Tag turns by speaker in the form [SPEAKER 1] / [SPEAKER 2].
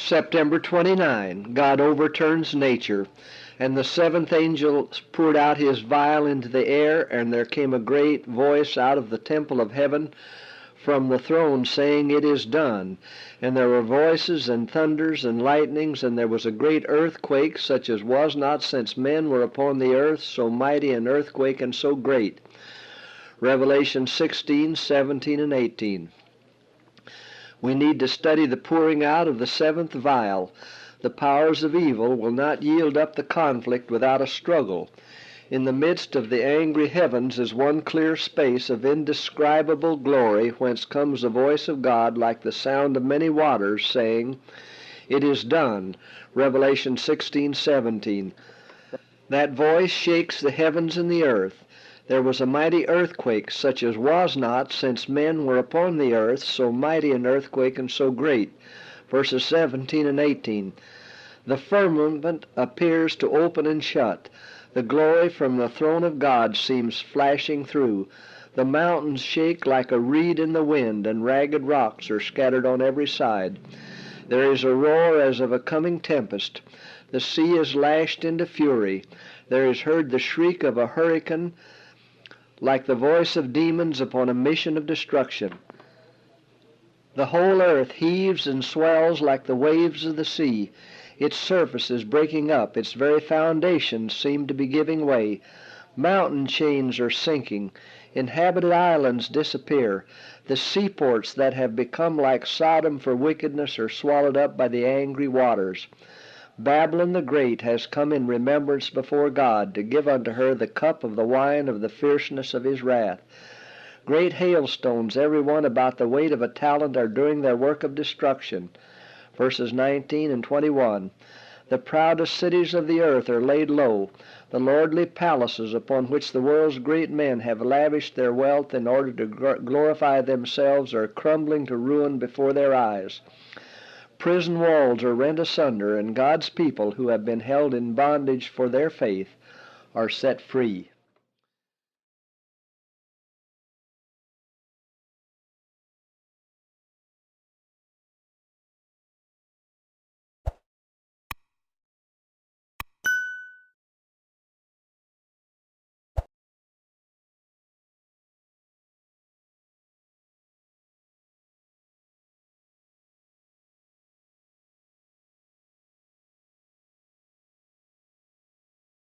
[SPEAKER 1] September 29, God overturns nature. And the seventh angel poured out his vial into the air, and there came a great voice out of the temple of heaven from the throne, saying, It is done. And there were voices and thunders and lightnings, and there was a great earthquake, such as was not since men were upon the earth, so mighty an earthquake and so great. Revelation 16, 17, and 18. We need to study the pouring out of the seventh vial. The powers of evil will not yield up the conflict without a struggle. In the midst of the angry heavens is one clear space of indescribable glory, whence comes the voice of God like the sound of many waters, saying, It is done. Revelation 16:17. That voice shakes the heavens and the earth. There was a mighty earthquake, such as was not since men were upon the earth, so mighty an earthquake and so great. Verses 17 and 18. The firmament appears to open and shut. The glory from the throne of God seems flashing through. The mountains shake like a reed in the wind, and ragged rocks are scattered on every side. There is a roar as of a coming tempest. The sea is lashed into fury. There is heard the shriek of a hurricane, like the voice of demons upon a mission of destruction. The whole earth heaves and swells like the waves of the sea. Its surface is breaking up. Its very foundations seem to be giving way. Mountain chains are sinking. Inhabited islands disappear. The seaports that have become like Sodom for wickedness are swallowed up by the angry waters. Babylon the Great has come in remembrance before God, to give unto her the cup of the wine of the fierceness of his wrath. Great hailstones, every one about the weight of a talent, are doing their work of destruction. Verses 19 and 21. The proudest cities of the earth are laid low. The lordly palaces upon which the world's great men have lavished their wealth in order to glorify themselves are crumbling to ruin before their eyes. Prison walls are rent asunder, and God's people, who have been held in bondage for their faith, are set free.